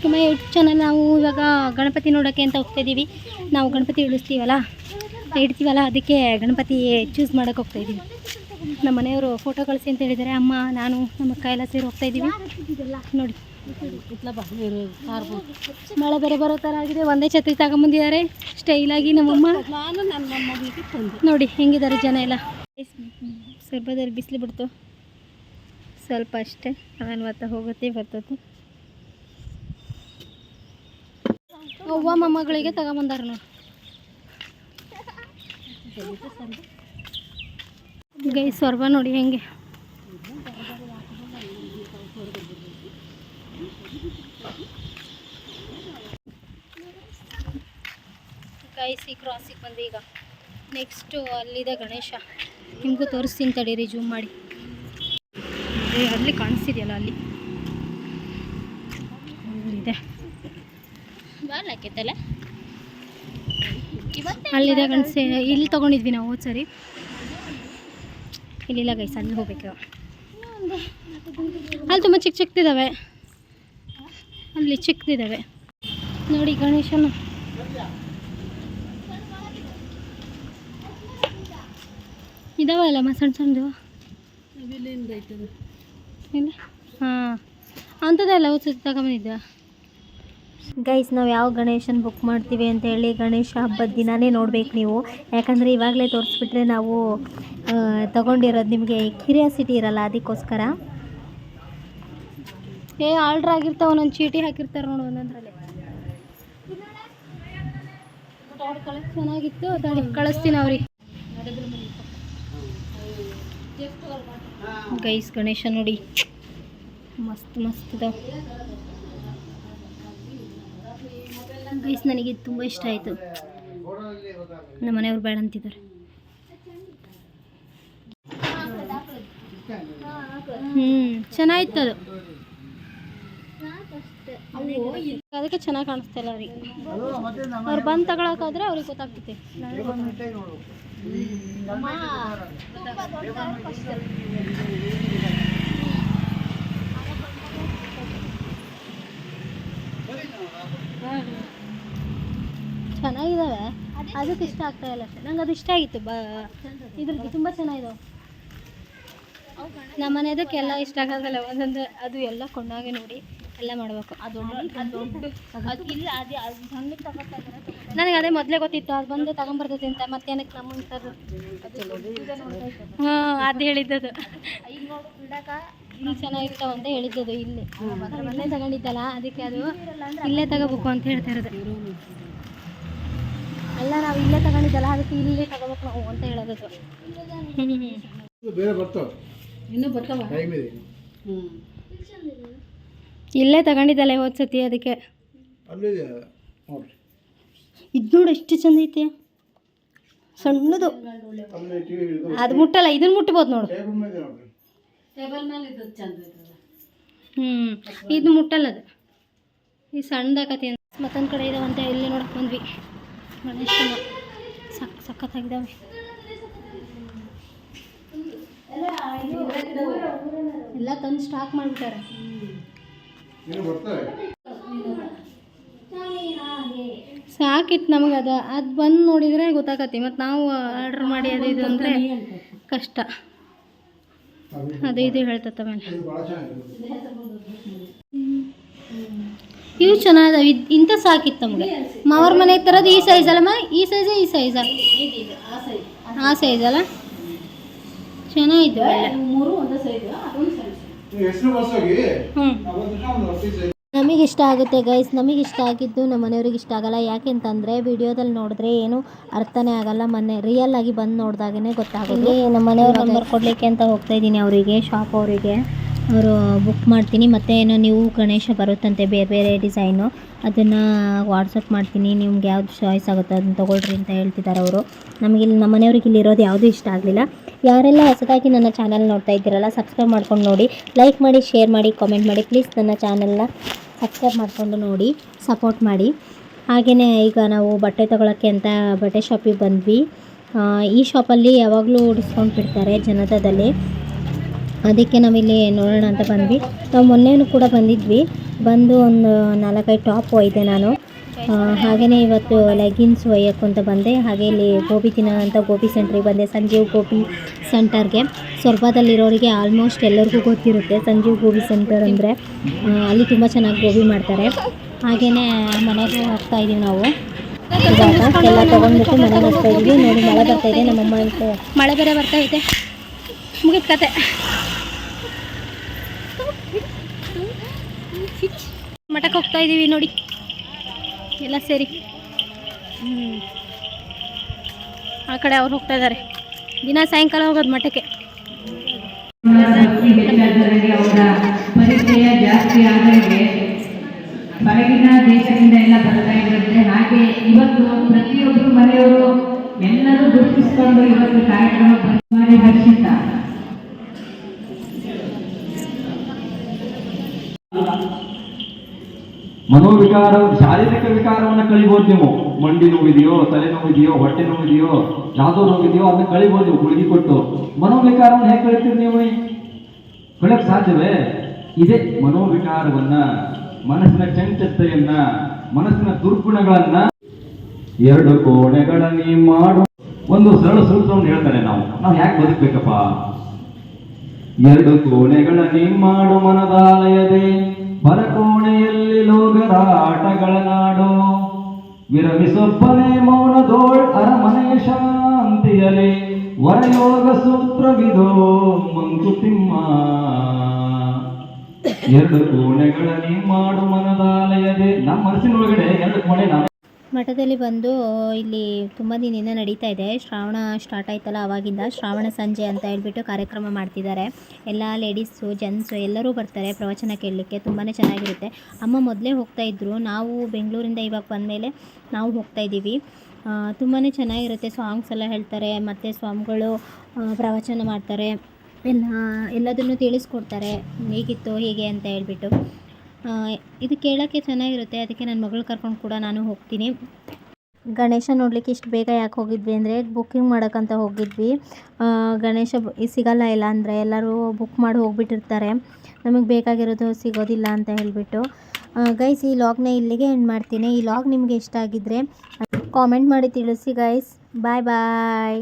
To my YouTube channel. ನಾವು ಇವಾಗ ಗಣಪತಿ ನೋಡೋಕ್ಕೆ ಅಂತ ಹೋಗ್ತಾಯಿದ್ದೀವಿ. ನಾವು ಗಣಪತಿ ಇಡ್ತೀವಲ್ಲ ಅದಕ್ಕೆ ಗಣಪತಿ ಚೂಸ್ ಮಾಡೋಕ್ಕೆ ಹೋಗ್ತಾಯಿದ್ದೀವಿ. ನಮ್ಮ ಮನೆಯವರು ಫೋಟೋ ಕಳಿಸಿ ಅಂತ ಹೇಳಿದ್ದಾರೆ. ಅಮ್ಮ, ನಾನು, ನಮ್ಮ ಅಕ್ಕ ಎಲ್ಲ ಸೇರಿ ಹೋಗ್ತಾಯಿದ್ದೀವಿ. ನೋಡಿ ಮಳೆ ಬೇರೆ ಬರೋ ಥರ ಆಗಿದೆ. ಒಂದೇ ಛತ್ರಿ ತಗೊಂಬಂದಿದ್ದಾರೆ ಸ್ಟೈಲಾಗಿ ನಮ್ಮಮ್ಮ. ನೋಡಿ ಹೆಂಗಿದ್ದಾರೆ ಜನ ಎಲ್ಲ. ಸ್ವಲ್ಪದಲ್ಲಿ ಬಿಸಿಲು ಬಿಡ್ತು, ಸ್ವಲ್ಪ ಅಷ್ಟೇ. ಆಮೇಲೆ ಮತ್ತೆ ಹೋಗುತ್ತೆ ಬರ್ತದೆ. ಅವ್ವ ಮೊಮ್ಮಗಳಿಗೆ ತಗೊಂಬಂದಾರ ನೋಡಿ. ಗೈ ಸ್ವರ್ಬ ನೋಡಿ ಹೆಂಗೆ. ಗೈಸಿ ಕ್ರಾಸಿಗೆ ಬಂದು ಈಗ ನೆಕ್ಸ್ಟು ಅಲ್ಲಿದೆ ಗಣೇಶ. ನಿಮಗೂ ತೋರಿಸ್ತೀನಿ ತಡೀರಿ, ಜೂಮ್ ಮಾಡಿ. ಅಲ್ಲಿ ಕಾಣಿಸ್ತಿದೆಯಲ್ಲ, ಅಲ್ಲಿ ಇದೆ ಅಲ್ಲಿದೆ ಗಣೇಶ. ಇಲ್ಲಿ ತೊಗೊಂಡಿದ್ವಿ ನಾವು ಹೋದ ಸರಿ. ಇಲ್ಲಿಲ್ಲ ಗೈಸ್, ಅಲ್ಲಿ ಹೋಗ್ಬೇಕು. ಅಲ್ಲಿ ತುಂಬ ಚಿಕ್ಕದಿದ್ದಾವೆ, ಅಲ್ಲಿ ಚಿಕ್ಕದಿದ್ದಾವೆ ನೋಡಿ ಗಣೇಶನ. ಇದಾವಲ್ಲ ಸಣ್ಣ ಸಣ್ಣದು. ಇಲ್ಲ, ಹಾಂ ಅಂಥದ್ದೆಲ್ಲ ಹೋದ ಸತಿ ತಗೊಂಬಂದಿದ್ದ. ಗೈಸ್, ನಾವು ಯಾವ ಗಣೇಶನ ಬುಕ್ ಮಾಡ್ತೀವಿ ಅಂತೇಳಿ ಗಣೇಶ ಹಬ್ಬದ ದಿನವೇ ನೋಡ್ಬೇಕು ನೀವು. ಯಾಕಂದರೆ ಇವಾಗಲೇ ತೋರಿಸ್ಬಿಟ್ರೆ ನಾವು ತಗೊಂಡಿರೋದು ನಿಮಗೆ ಕ್ಯೂರಿಯಾಸಿಟಿ ಇರಲ್ಲ, ಅದಕ್ಕೋಸ್ಕರ. ಆರ್ಡ್ರ್ ಆಗಿರ್ತಾವೆ, ಒಂದೊಂದು ಚೀಟಿ ಹಾಕಿರ್ತಾರೆ ನೋಡು ಒಂದೊಂದರಲ್ಲಿ. ಚೆನ್ನಾಗಿತ್ತು, ಕಳಿಸ್ತೀನಿ ಅವ್ರಿಗೆ. ಗೈಸ್ ಗಣೇಶ ನೋಡಿ ಮಸ್ತ್ ಇದಾವೆ ಗೈಸ್. ನನಗೆ ತುಂಬ ಇಷ್ಟ ಆಯಿತು. ನಮ್ಮ ಮನೆಯವ್ರು ಬೇಡ ಅಂತಿದ್ದಾರೆ. ಚೆನ್ನಾಗಿತ್ತು ಅದು. ಅದಕ್ಕೆ ಚೆನ್ನಾಗಿ ಕಾಣಿಸ್ತಾ ಇಲ್ಲ ಅವ್ರಿಗೆ. ಅವ್ರು ಬಂದು ತಗೊಳಕಾದ್ರೆ ಅವ್ರಿಗೆ ಗೊತ್ತಾಗ್ತೈತೆ. ಚೆನ್ನಾಗಿದ್ದಾವೆ, ಅದಕ್ಕೆ ಇಷ್ಟ ಆಗ್ತಾ ಇಲ್ಲ ಅಷ್ಟೇ. ನಂಗೆ ಅದು ಇಷ್ಟ ಆಗಿತ್ತು. ಇದ್ರದ್ದು ತುಂಬ ಚೆನ್ನಾಗಿದ್ದಾವೆ. ನಮ್ಮ ಮನೆದಕ್ಕೆಲ್ಲ ಇಷ್ಟ ಆಗೋದಲ್ಲ, ಒಂದೊಂದು ಅದು ಎಲ್ಲ ಕೊಂಡಾಗೆ ನೋಡಿ ಎಲ್ಲ ಮಾಡಬೇಕು. ನನಗೆ ಅದೇ ಮೊದಲೇ ಗೊತ್ತಿತ್ತು, ಅದು ಬಂದು ತಗೊಂಬರ್ತೈತೆ ಅಂತ. ಮತ್ತೇನಕ್ಕೆ ನಮ್ಮ ಇಂಥದ್ದು ಅದು ಹೇಳಿದ್ದದು ಇಲ್ಲಿ ಚೆನ್ನಾಗಿರ್ತಾವ ಅಂತ ಹೇಳಿದ್ದದು. ಇಲ್ಲಿ ಮೊದಲೇ ತಗೊಂಡಿದ್ದಲ್ಲ, ಅದಕ್ಕೆ ಅದು ಇಲ್ಲೇ ತಗೋಬೇಕು ಅಂತ ಹೇಳ್ತಾ ಇರೋದು. ಅಲ್ಲ, ನಾವು ಇಲ್ಲೇ ತಗೊಂಡಿದ್ದಲ್ಲ, ಅದಕ್ಕೆ ಇಲ್ಲೇ ತಗೋಬೇಕು ನಾವು ಅಂತ ಹೇಳೋದು. ಇಲ್ಲೇ ತಗೊಂಡಿದ್ದಲ್ಲ ಹೋದ ಸತಿ, ಅದಕ್ಕೆ. ಇದು ನೋಡಿ ಎಷ್ಟು ಚಂದ ಐತೆ, ಸಣ್ಣದು. ಅದು ಮುಟ್ಟಲ್ಲ, ಇದನ್ನ ಮುಟ್ಬೋದು ನೋಡು. ಇದು ಮುಟ್ಟಲ್ಲ, ಅದು ಈ ಸಣ್ಣದಾಕತಿ ಅಂತ. ಮತ್ತೊಂದು ಕಡೆ ಇದಾವಂತ ಇಲ್ಲಿ ನೋಡಕ್ಕೆ ಬಂದ್ವಿ. ಗಣೇಶನ ಸಖತ್ತಾಗಿದ್ದಾವೆ. ಎಲ್ಲ ತಂದು ಸ್ಟಾಕ್ ಮಾಡಿಬಿಟ್ಟಾರೆ. ಸಾಕಿತ್ತು ನಮಗೆ. ಅದು ಬಂದು ನೋಡಿದರೆ ಗೊತ್ತಾಗತ್ತೆ. ಮತ್ತು ನಾವು ಆರ್ಡ್ರ್ ಮಾಡಿ ಅದು ಇದು ಅಂದರೆ ಕಷ್ಟ. ಅದು ಇದು ಹೇಳ್ತತ್ತ ಮೇಲೆ. ಇವು ಚೆನ್ನಾಗಿದಾವೆ. ಇಂಥ ಸಾಕಿತ್ತು ನಮಗೆ. ಮಾವ್ರ ಮನೆ ಥರದ್ದು ಈ ಸೈಜ್ ಅಲ್ಲಮ್ಮ, ಈ ಸೈಜಾ ಈ ಸೈಜಾ? ಆ ಸೈಜ್ ಅಲ್ಲ, ಚೆನ್ನಾಗಿತ್ತು. ನಮಗೆ ಇಷ್ಟ ಆಗುತ್ತೆ ಗೈಸ್. ನಮಗೆ ಇಷ್ಟ ಆಗಿದ್ದು ನಮ್ಮ ಮನೆಯವ್ರಿಗೆ ಇಷ್ಟ ಆಗಲ್ಲ. ಯಾಕೆಂತಂದರೆ ವಿಡಿಯೋದಲ್ಲಿ ನೋಡಿದ್ರೆ ಏನು ಅರ್ಥನೇ ಆಗಲ್ಲ. ರಿಯಲ್ ಆಗಿ ಬಂದು ನೋಡಿದಾಗೇ ಗೊತ್ತಾಗುತ್ತೆ. ನಮ್ಮ ಮನೆಯವ್ರ ನಂಬರ್ ಕೊಡಲಿಕ್ಕೆ ಅಂತ ಹೋಗ್ತಾ ಇದ್ದೀನಿ ಅವರಿಗೆ, ಶಾಪ್ ಅವರಿಗೆ. ಅವರು ಬುಕ್ ಮಾಡ್ತೀನಿ. ಮತ್ತು ಏನೋ ನೀವು ಗಣೇಶ ಬರುತ್ತಂತೆ ಬೇರೆ ಬೇರೆ ಡಿಸೈನು, ಅದನ್ನು ವಾಟ್ಸಪ್ ಮಾಡ್ತೀನಿ. ನಿಮ್ಗೆ ಯಾವ್ದು ಚಾಯ್ಸ್ ಆಗುತ್ತೋ ಅದನ್ನು ತೊಗೊಳ್ರಿ ಅಂತ ಹೇಳ್ತಿದ್ದಾರೆ ಅವರು. ನಮಗಿಲ್ಲಿ ನಮ್ಮ ಮನೆಯವ್ರಿಗೆ ಇಲ್ಲಿರೋದು ಯಾವುದೂ ಇಷ್ಟ ಆಗಲಿಲ್ಲ. ಯಾರೆಲ್ಲ ಹೊಸದಾಗಿ ನನ್ನ ಚಾನಲ್ ನೋಡ್ತಾ ಇದ್ದೀರಲ್ಲ, ಸಬ್ಸ್ಕ್ರೈಬ್ ಮಾಡ್ಕೊಂಡು ನೋಡಿ, ಲೈಕ್ ಮಾಡಿ, ಶೇರ್ ಮಾಡಿ, ಕಾಮೆಂಟ್ ಮಾಡಿ. ಪ್ಲೀಸ್ ನನ್ನ ಚಾನಲ್ನ ಸಬ್ಸ್ಕ್ರೈಬ್ ಮಾಡಿಕೊಂಡು ನೋಡಿ, ಸಪೋರ್ಟ್ ಮಾಡಿ. ಹಾಗೆಯೇ ಈಗ ನಾವು ಬಟ್ಟೆ ತೊಗೊಳಕ್ಕೆ ಅಂತ ಬಟ್ಟೆ ಶಾಪಿಗೆ ಬಂದ್ವಿ. ಈ ಶಾಪಲ್ಲಿ ಯಾವಾಗಲೂ ಡಿಸ್ಕೌಂಟ್ ಬಿಡ್ತಾರೆ ಜನತಾದಲ್ಲಿ. ಅದಕ್ಕೆ ನಾವಿಲ್ಲಿ ನೋಡೋಣ ಅಂತ ಬಂದ್ವಿ. ನಾವು ಮೊನ್ನೆನೂ ಕೂಡ ಬಂದಿದ್ವಿ. ಬಂದು ಒಂದು 4-5 ಟಾಪ್ ಒಯ್ದೆ ನಾನು. ಹಾಗೆಯೇ ಇವತ್ತು ಲೆಗಿನ್ಸ್ ಒಯ್ಯಕ್ಕೆ ಅಂತ ಬಂದೆ. ಹಾಗೆ ಇಲ್ಲಿ ಗೋಬಿ ತಿನ್ನೋಣ ಅಂತ ಗೋಬಿ ಸೆಂಟ್ರಿಗೆ ಬಂದೆ, ಸಂಜೀವ್ ಗೋಬಿ ಸೆಂಟರ್ಗೆ. ಸೊರಬದಲ್ಲಿರೋರಿಗೆ ಆಲ್ಮೋಸ್ಟ್ ಎಲ್ಲರಿಗೂ ಗೊತ್ತಿರುತ್ತೆ ಸಂಜೀವ್ ಗೋಬಿ ಸೆಂಟರ್ ಅಂದರೆ. ಅಲ್ಲಿ ತುಂಬ ಚೆನ್ನಾಗಿ ಗೋಬಿ ಮಾಡ್ತಾರೆ. ಹಾಗೆಯೇ ಮನೆಗೆ ಹೋಗ್ತಾ ಇದ್ದೀವಿ ನಾವು. ಇವಾಗ ಎಲ್ಲ ತೊಗೊಂಡ್ಬಿಟ್ಟು ಮನೆಗೆ ಹೋಗ್ತಾ ಇದ್ದೀವಿ. ನೋಡಿ ಮಳೆ ಬರ್ತಾ ಇದೆ, ನಮ್ಮಮ್ಮ ಅಂತ ಮಳೆ ಬೇರೆ ಬರ್ತಾ ಇದೆ. ಮುಗಿದ ಕತೆ. ಮಠಕ್ಕೆ ಹೋಗ್ತಾ ಇದ್ದೀವಿ ನೋಡಿ ಎಲ್ಲ ಸೇರಿ. ಆ ಕಡೆ ಅವ್ರು ಹೋಗ್ತಾ ಇದ್ದಾರೆ. ದಿನ ಸಾಯಂಕಾಲ ಹೋಗೋದು ಮಠಕ್ಕೆ. ಅವರ ಪರಿಚಯ ಜಾಸ್ತಿ ಆದಂಗೆ ಹೊರಗಿನ ದೇಶದಿಂದ ಎಲ್ಲ ಬರ್ತಾ ಇರುತ್ತೆ. ಹಾಗೆ ಇವತ್ತು ಪ್ರತಿಯೊಬ್ಬರು ಮನೆಯವರು ಎಲ್ಲರೂ ಗುರುತಿಸಿಕೊಂಡು ಇವತ್ತು ಕಾರ್ಯಕ್ರಮ ಮಾಡಿ ಹರ್ಷಿತ. ಮನೋವಿಕಾರ, ಶಾರೀರಿಕ ವಿಕಾರವನ್ನು ಕಳಿಬಹುದು ನೀವು. ಮಂಡಿ ನೋವಿದೆಯೋ, ತಲೆ ನೋವಿದೆಯೋ, ಹೊಟ್ಟೆ ನೋವಿದೆಯೋ, ಯಾವುದೋ ನೋವಿದೆಯೋ ಅದನ್ನ ಕಳಿಬಹುದು ನೀವು ಗುಳಿಗೆ ಕೊಟ್ಟು. ಮನೋವಿಕಾರವನ್ನು ಹೇಗೆ ಕಳಿತೀರಿ ನೀವು? ಕಳಿಯಕ್ಕೆ ಸಾಧ್ಯವೇ? ಇದೇ ಮನೋವಿಕಾರವನ್ನ, ಮನಸ್ಸಿನ ಚಂಚತೆಯನ್ನ, ಮನಸ್ಸಿನ ದುರ್ಗುಣಗಳನ್ನ 2 ಕೋಣೆಗಳ ನೀ ಮಾಡು. ಒಂದು ಸರಳ ಸೂತ್ರವನ್ನು ಹೇಳ್ತಾರೆ. ನಾವು ಯಾಕೆ ಬದುಕಬೇಕಪ್ಪ? 2 ಕೋಣೆಗಳ ನೀ ಮಾಡು ಮನದಾಲಯದೇ, ಹೊರಕೋಣೆಯಲ್ಲಿ ಲೋಗರಾಟಗಳ ನಾಡು. ವಿರಮಿಸೊಬ್ಬನೇ ಮೌನದೋಳ್ ಅರಮನೆಯ ಶಾಂತಿಯಲಿ, ವರಯೋಗ ಸೂತ್ರವಿದೋ ಮಂಕುತಿಮ್ಮ. 2 ಕೋಣೆಗಳ ನೀ ಮಾಡು ಮನದಾಲಯದೇ. ನಮ್ಮ ಮನಸ್ಸಿನೊಳಗಡೆ 2 ಕೋಣೆ. ಮಠದಲ್ಲಿ ಬಂದು ಇಲ್ಲಿ ತುಂಬ ದಿನದಿಂದ ನಡೀತಾ ಇದೆ. ಶ್ರಾವಣ ಸ್ಟಾರ್ಟ್ ಆಯ್ತಲ್ಲ, ಆವಾಗಿಂದ ಶ್ರಾವಣ ಸಂಜೆ ಅಂತ ಹೇಳ್ಬಿಟ್ಟು ಕಾರ್ಯಕ್ರಮ ಮಾಡ್ತಿದ್ದಾರೆ. ಎಲ್ಲ ಲೇಡೀಸು ಜೆಂಟ್ಸು ಎಲ್ಲರೂ ಬರ್ತಾರೆ ಪ್ರವಚನ ಕೇಳಲಿಕ್ಕೆ. ತುಂಬಾ ಚೆನ್ನಾಗಿರುತ್ತೆ. ಅಮ್ಮ ಮೊದಲೇ ಹೋಗ್ತಾಯಿದ್ರು. ನಾವು ಬೆಂಗಳೂರಿಂದ ಇವಾಗ ಬಂದಮೇಲೆ ನಾವು ಹೋಗ್ತಾಯಿದ್ದೀವಿ. ತುಂಬಾ ಚೆನ್ನಾಗಿರುತ್ತೆ. ಸಾಂಗ್ಸ್ ಎಲ್ಲ ಹೇಳ್ತಾರೆ, ಮತ್ತು ಸ್ವಾಮಿಗಳು ಪ್ರವಚನ ಮಾಡ್ತಾರೆ. ಎಲ್ಲದನ್ನು ತಿಳಿಸ್ಕೊಡ್ತಾರೆ, ಹೇಗಿತ್ತು ಹೀಗೆ ಅಂತ ಹೇಳ್ಬಿಟ್ಟು. ಇದು ಕೇಳೋಕ್ಕೆ ಚೆನ್ನಾಗಿರುತ್ತೆ. ಅದಕ್ಕೆ ನನ್ನ ಮಗಳು ಕರ್ಕೊಂಡು ಕೂಡ ನಾನು ಹೋಗ್ತೀನಿ. ಗಣೇಶ ನೋಡಲಿಕ್ಕೆ ಇಷ್ಟು ಬೇಗ ಯಾಕೆ ಹೋಗಿದ್ವಿ ಅಂದರೆ ಬುಕ್ಕಿಂಗ್ ಮಾಡೋಕ್ಕಂತ ಹೋಗಿದ್ವಿ. ಗಣೇಶ ಸಿಗಲ್ಲ, ಇಲ್ಲ ಅಂದರೆ ಎಲ್ಲರೂ ಬುಕ್ ಮಾಡಿ ಹೋಗ್ಬಿಟ್ಟಿರ್ತಾರೆ. ನಮಗೆ ಬೇಕಾಗಿರೋದು ಸಿಗೋದಿಲ್ಲ ಅಂತ ಹೇಳಿಬಿಟ್ಟು. ಗೈಸ್, ಈ ಲಾಗ್ನ ಇಲ್ಲಿಗೆ ಎಂಡ್ ಮಾಡ್ತೀನಿ. ಈ ಲಾಗ್ ನಿಮಗೆ ಇಷ್ಟ ಆಗಿದ್ದರೆ ಕಾಮೆಂಟ್ ಮಾಡಿ ತಿಳಿಸಿ ಗೈಸ್. ಬಾಯ್ ಬಾಯ್.